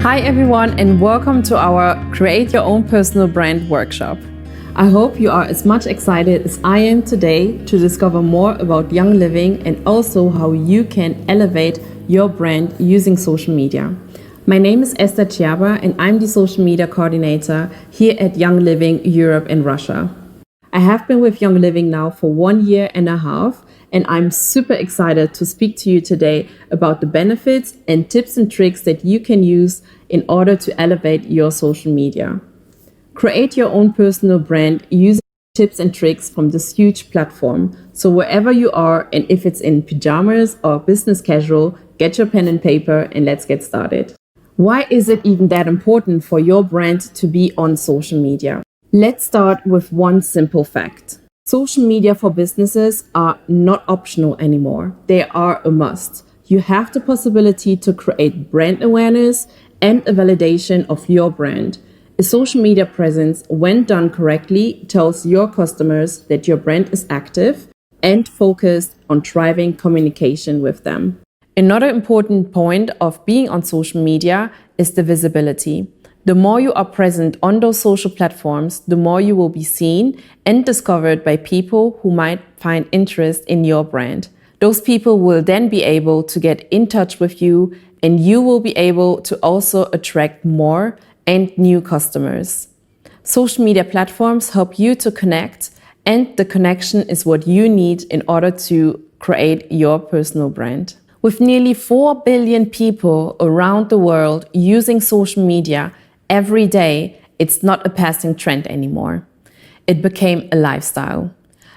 Hi everyone, and welcome to our Create Your Own Personal Brand workshop. I hope you are as much excited as I am today to discover more about Young Living and also how you can elevate your brand using social media. My name is Esther Chiaba and I'm the social media coordinator here at Young Living Europe and Russia. I have been with Young Living now for 1 year and a half, and I'm super excited to speak to you today about the benefits and tips and tricks that you can use in order to elevate your social media. Create your own personal brand using tips and tricks from this huge platform. So wherever you are, and if it's in pajamas or business casual, get your pen and paper and let's get started. Why is it even that important for your brand to be on social media? Let's start with one simple fact. Social media for businesses are not optional anymore. They are a must. You have the possibility to create brand awareness and a validation of your brand. A social media presence, when done correctly, tells your customers that your brand is active and focused on driving communication with them. Another important point of being on social media is the visibility. The more you are present on those social platforms, the more you will be seen and discovered by people who might find interest in your brand. Those people will then be able to get in touch with you, and you will be able to also attract more and new customers. Social media platforms help you to connect, and the connection is what you need in order to create your personal brand. With nearly 4 billion people around the world using social media every day, it's not a passing trend anymore. It became a lifestyle.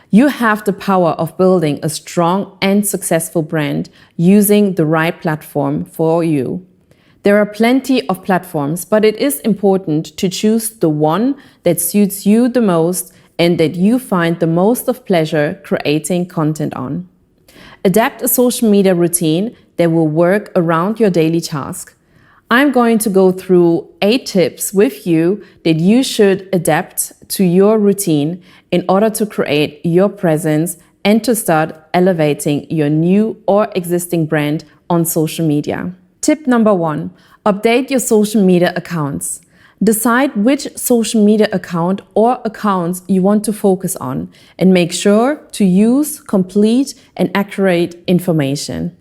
You have the power of building a strong and successful brand using the right platform for you. There are plenty of platforms, but it is important to choose the one that suits you the most and that you find the most of pleasure creating content on. Adapt a social media routine that will work around your daily task. I'm going to go through 8 tips with you that you should adapt to your routine in order to create your presence and to start elevating your new or existing brand on social media. Tip number 1, update your social media accounts. Decide which social media account or accounts you want to focus on and make sure to use complete and accurate information.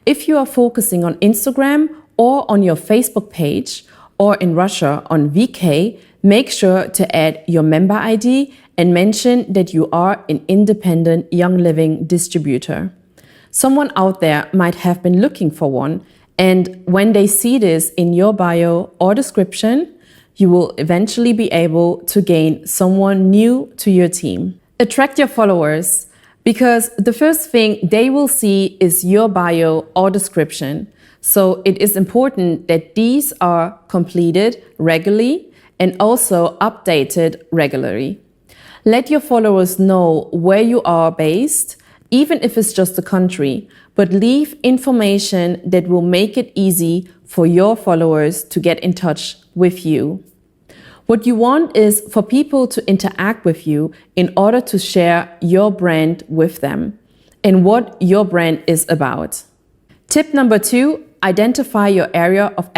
If you are focusing on Instagram or on your Facebook page, or in Russia on VK, make sure to add your member ID and mention that you are an independent Young Living distributor. Someone out there might have been looking for one, and when they see this in your bio or description, you will eventually be able to gain someone new to your team. Attract your followers, because the first thing they will see is your bio or description. So it is important that these are completed regularly and also updated regularly. Let your followers know where you are based, even if it's just a country, but leave information that will make it easy for your followers to get in touch with you. What you want is for people to interact with you in order to share your brand with them and what your brand is about. Tip number 2, identify your area of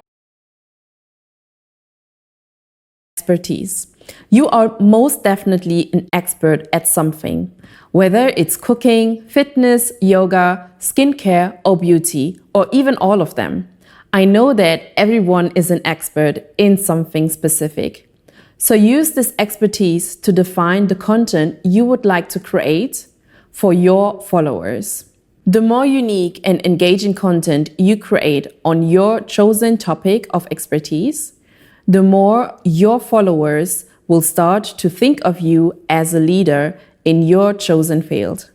expertise. You are most definitely an expert at something, whether it's cooking, fitness, yoga, skincare, or beauty, or even all of them. I know that everyone is an expert in something specific. So use this expertise to define the content you would like to create for your followers. The more unique and engaging content you create on your chosen topic of expertise, the more your followers will start to think of you as a leader in your chosen field.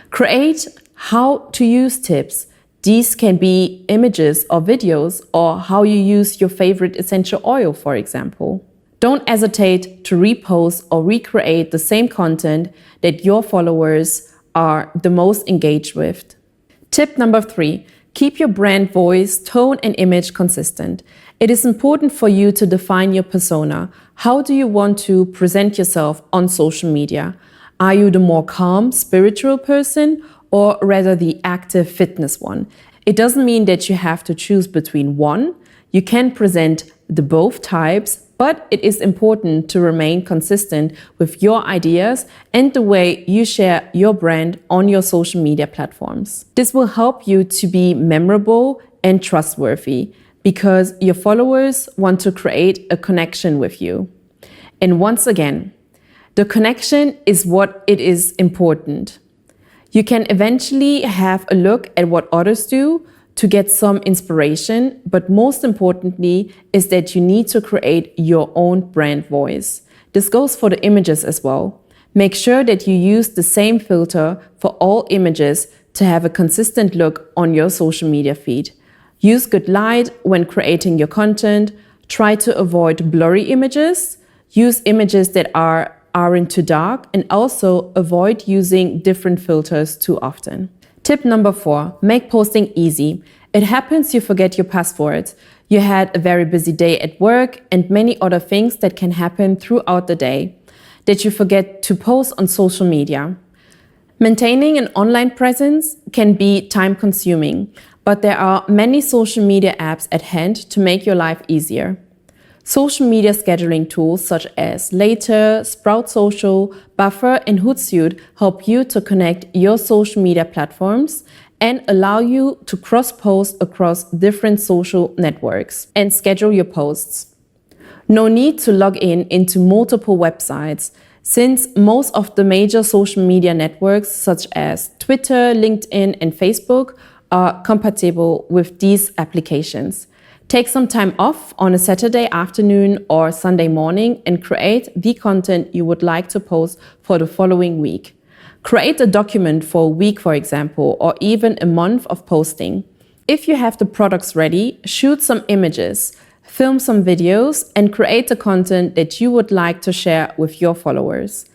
Create how to use tips. These can be images or videos, or how you use your favorite essential oil, for example. Don't hesitate to repost or recreate the same content that your followers are the most engaged with. Tip number 3, keep your brand voice, tone, and image consistent. It is important for you to define your persona. How do you want to present yourself on social media? Are you the more calm, spiritual person, or rather the active fitness one? It doesn't mean that you have to choose between one. You can present the both types, but it is important to remain consistent with your ideas and the way you share your brand on your social media platforms. This will help you to be memorable and trustworthy because your followers want to create a connection with you. And once again, the connection is what it is important. You can eventually have a look at what others do to get some inspiration, but most importantly is that you need to create your own brand voice. This goes for the images as well. Make sure that you use the same filter for all images to have a consistent look on your social media feed. Use good light when creating your content. Try to avoid blurry images. Use images that aren't too dark, and also avoid using different filters too often. Tip number 4, make posting easy. It happens you forget your password. You had a very busy day at work and many other things that can happen throughout the day that you forget to post on social media. Maintaining an online presence can be time-consuming, but there are many social media apps at hand to make your life easier. Social media scheduling tools such as Later, Sprout Social, Buffer, and Hootsuite help you to connect your social media platforms and allow you to cross-post across different social networks and schedule your posts. No need to log into multiple websites, since most of the major social media networks such as Twitter, LinkedIn, and Facebook are compatible with these applications. Take some time off on a Saturday afternoon or Sunday morning and create the content you would like to post for the following week. Create a document for a week, for example, or even a month of posting. If you have the products ready, shoot some images, film some videos, and create the content that you would like to share with your followers.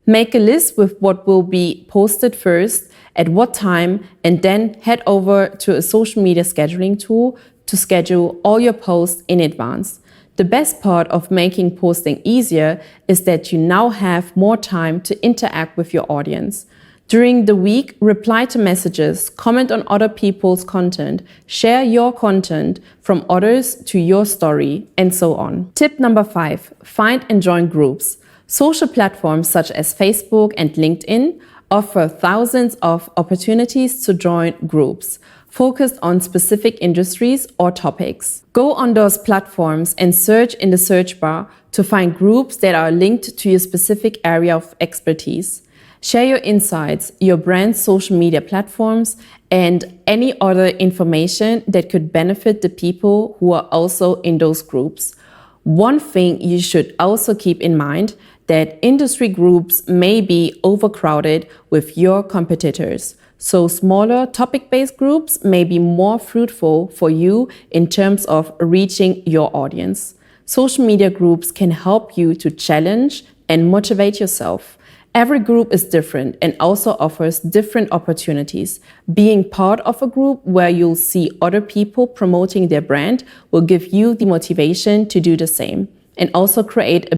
Make a list with what will be posted first, at what time, and then head over to a social media scheduling tool to schedule all your posts in advance. The best part of making posting easier is that you now have more time to interact with your audience. During the week, reply to messages, comment on other people's content, share your content from others to your story, and so on. Tip number 5, find and join groups. Social platforms such as Facebook and LinkedIn offer thousands of opportunities to join groups focused on specific industries or topics. Go on those platforms and search in the search bar to find groups that are linked to your specific area of expertise. Share your insights, your brand's social media platforms, and any other information that could benefit the people who are also in those groups. One thing you should also keep in mind that industry groups may be overcrowded with your competitors. So smaller topic-based groups may be more fruitful for you in terms of reaching your audience. Social media groups can help you to challenge and motivate yourself. Every group is different and also offers different opportunities. Being part of a group where you'll see other people promoting their brand will give you the motivation to do the same and also create a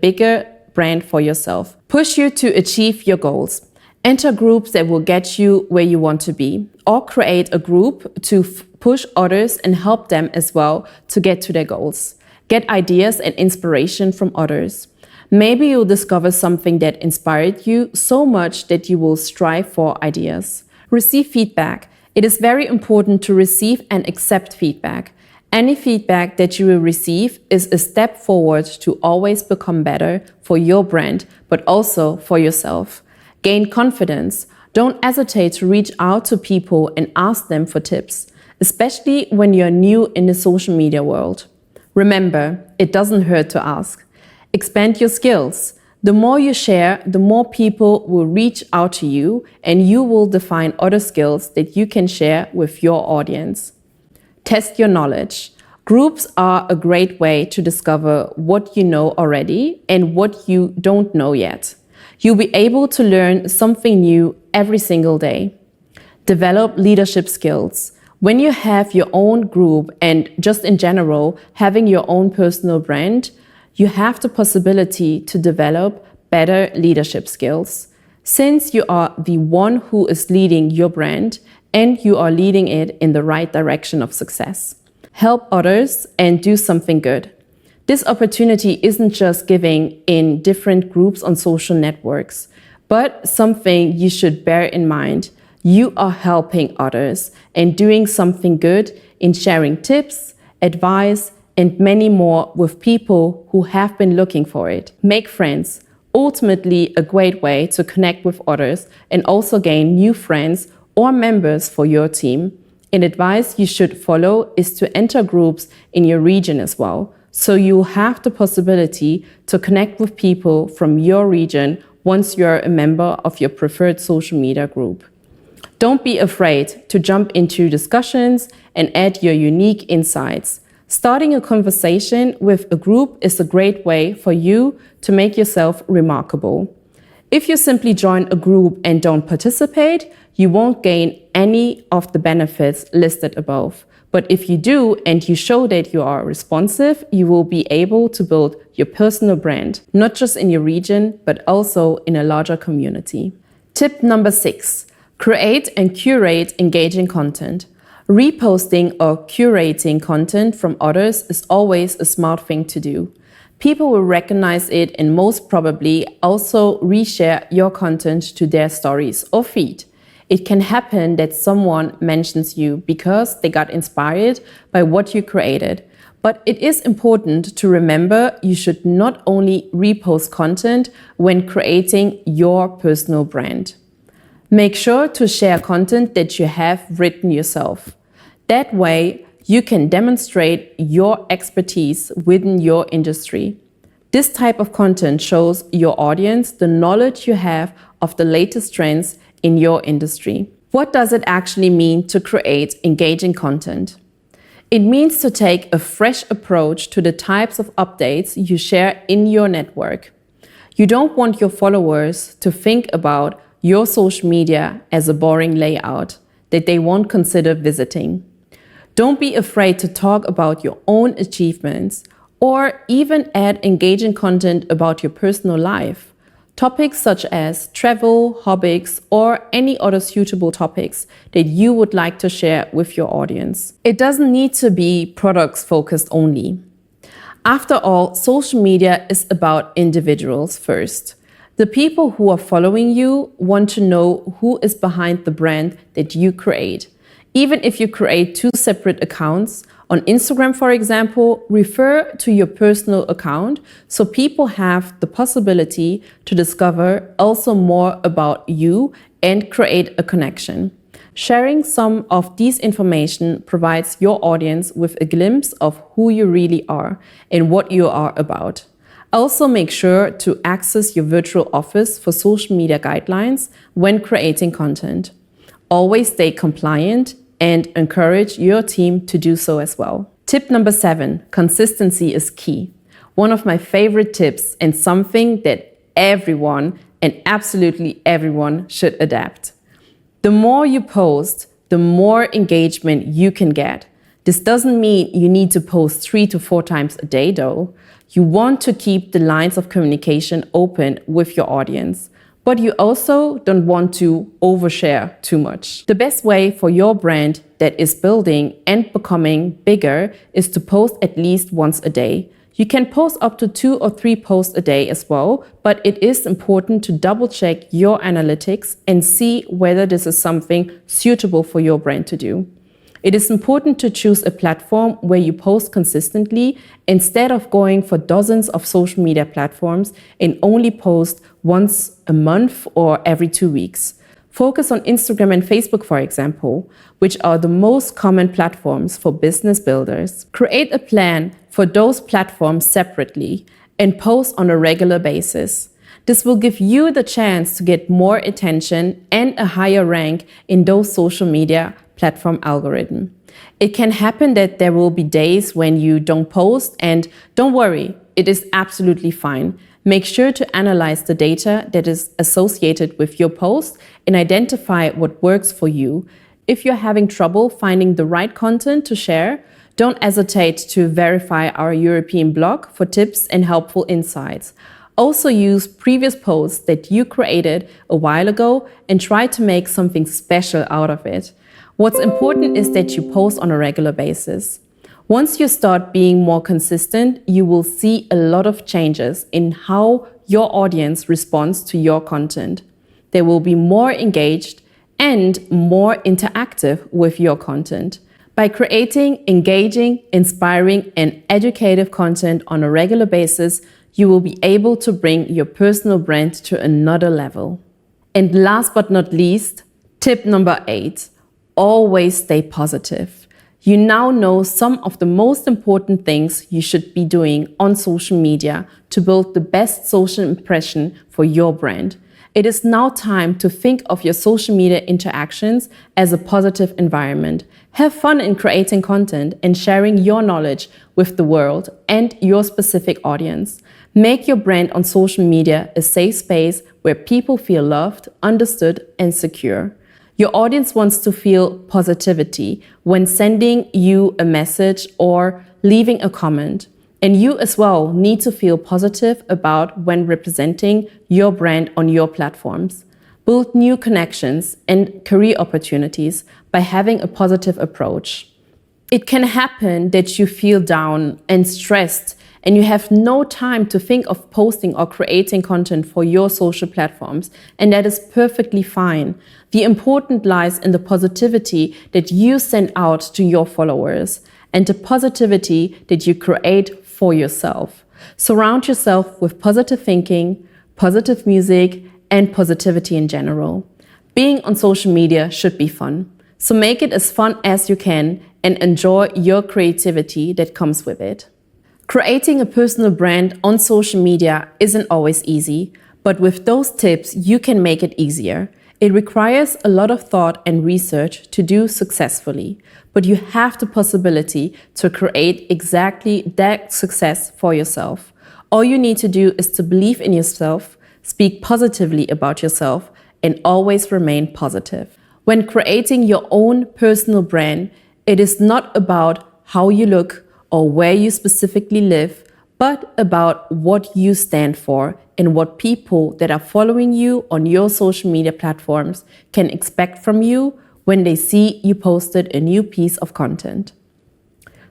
bigger brand for yourself. Push you to achieve your goals. Enter groups that will get you where you want to be, or create a group to push others and help them as well to get to their goals. Get ideas and inspiration from others. Maybe you'll discover something that inspired you so much that you will strive for ideas. Receive feedback. It is very important to receive and accept feedback. Any feedback that you will receive is a step forward to always become better for your brand, but also for yourself. Gain confidence. Don't hesitate to reach out to people and ask them for tips, especially when you're new in the social media world. Remember, it doesn't hurt to ask. Expand your skills. The more you share, the more people will reach out to you, and you will define other skills that you can share with your audience. Test your knowledge. Groups are a great way to discover what you know already and what you don't know yet. You'll be able to learn something new every single day. Develop leadership skills. When you have your own group and just in general, having your own personal brand, you have the possibility to develop better leadership skills. Since you are the one who is leading your brand and you are leading it in the right direction of success. Help others and do something good. This opportunity isn't just giving in different groups on social networks, but something you should bear in mind. You are helping others and doing something good in sharing tips, advice, and many more with people who have been looking for it. Make friends. Ultimately, a great way to connect with others and also gain new friends or members for your team. An advice you should follow is to enter groups in your region as well, so you'll have the possibility to connect with people from your region once you're a member of your preferred social media group. Don't be afraid to jump into discussions and add your unique insights. Starting a conversation with a group is a great way for you to make yourself remarkable. If you simply join a group and don't participate, you won't gain any of the benefits listed above. But if you do and you show that you are responsive, you will be able to build your personal brand, not just in your region, but also in a larger community. Tip number 6, create and curate engaging content. Reposting or curating content from others is always a smart thing to do. People will recognize it and most probably also reshare your content to their stories or feed. It can happen that someone mentions you because they got inspired by what you created. But it is important to remember you should not only repost content when creating your personal brand. Make sure to share content that you have written yourself. That way, you can demonstrate your expertise within your industry. This type of content shows your audience the knowledge you have of the latest trends in your industry. What does it actually mean to create engaging content? It means to take a fresh approach to the types of updates you share in your network. You don't want your followers to think about your social media as a boring layout that they won't consider visiting. Don't be afraid to talk about your own achievements or even add engaging content about your personal life. Topics such as travel, hobbies, or any other suitable topics that you would like to share with your audience. It doesn't need to be products focused only. After all, social media is about individuals first. The people who are following you want to know who is behind the brand that you create. Even if you create 2 separate accounts, on Instagram, for example, refer to your personal account so people have the possibility to discover also more about you and create a connection. Sharing some of these information provides your audience with a glimpse of who you really are and what you are about. Also, make sure to access your virtual office for social media guidelines when creating content. Always stay compliant and encourage your team to do so as well. Tip number 7, consistency is key. One of my favorite tips and something that everyone and absolutely everyone should adapt. The more you post, the more engagement you can get. This doesn't mean you need to post 3 to 4 times a day though. You want to keep the lines of communication open with your audience. But you also don't want to overshare too much. The best way for your brand that is building and becoming bigger is to post at least once a day. You can post up to 2 or 3 posts a day as well, but it is important to double check your analytics and see whether this is something suitable for your brand to do. It is important to choose a platform where you post consistently instead of going for dozens of social media platforms and only post once a month or every 2 weeks. Focus on Instagram and Facebook, for example, which are the most common platforms for business builders. Create a plan for those platforms separately and post on a regular basis. This will give you the chance to get more attention and a higher rank in those social media platform algorithm. It can happen that there will be days when you don't post, and don't worry, it is absolutely fine. Make sure to analyze the data that is associated with your post and identify what works for you. If you're having trouble finding the right content to share, Don't hesitate to verify our European blog for tips and helpful insights. Also use previous posts that you created a while ago and try to make something special out of it. What's important is that you post on a regular basis. Once you start being more consistent, you will see a lot of changes in how your audience responds to your content. They will be more engaged and more interactive with your content. By creating engaging, inspiring, and educative content on a regular basis, you will be able to bring your personal brand to another level. And last but not least, tip number 8, always stay positive. You now know some of the most important things you should be doing on social media to build the best social impression for your brand. It is now time to think of your social media interactions as a positive environment. Have fun in creating content and sharing your knowledge with the world and your specific audience. Make your brand on social media a safe space where people feel loved, understood, and secure. Your audience wants to feel positivity when sending you a message or leaving a comment. And you as well need to feel positive about when representing your brand on your platforms. Build new connections and career opportunities by having a positive approach. It can happen that you feel down and stressed and you have no time to think of posting or creating content for your social platforms, and that is perfectly fine. The important lies in the positivity that you send out to your followers and the positivity that you create for yourself. Surround yourself with positive thinking, positive music, and positivity in general. Being on social media should be fun, so make it as fun as you can and enjoy your creativity that comes with it. Creating a personal brand on social media isn't always easy, but with those tips, you can make it easier. It requires a lot of thought and research to do successfully, but you have the possibility to create exactly that success for yourself. All you need to do is to believe in yourself, speak positively about yourself, and always remain positive. When creating your own personal brand, it is not about how you look or where you specifically live, but about what you stand for and what people that are following you on your social media platforms can expect from you when they see you posted a new piece of content.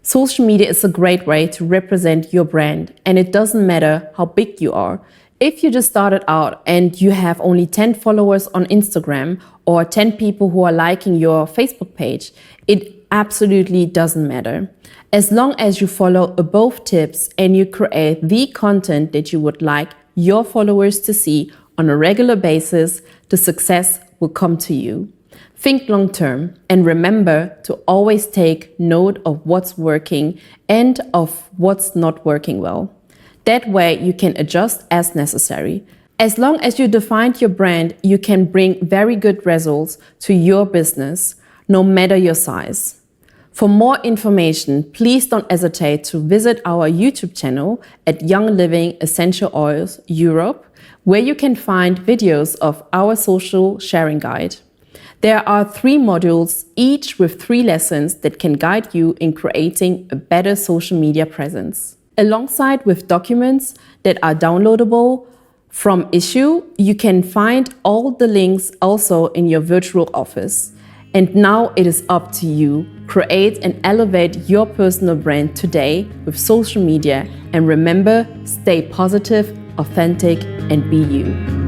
Social media is a great way to represent your brand, and it doesn't matter how big you are. If you just started out and you have only 10 followers on Instagram or 10 people who are liking your Facebook page, it absolutely doesn't matter. As long as you follow above tips and you create the content that you would like your followers to see on a regular basis, the success will come to you. Think long term and remember to always take note of what's working and of what's not working well. That way you can adjust as necessary. As long as you defined your brand, you can bring very good results to your business, no matter your size. For more information, please don't hesitate to visit our YouTube channel at Young Living Essential Oils Europe, where you can find videos of our social sharing guide. There are 3 modules, each with 3 lessons that can guide you in creating a better social media presence. Alongside with documents that are downloadable from Issue, you can find all the links also in your virtual office. And now it is up to you. Create and elevate your personal brand today with social media, and remember, stay positive, authentic, and be you.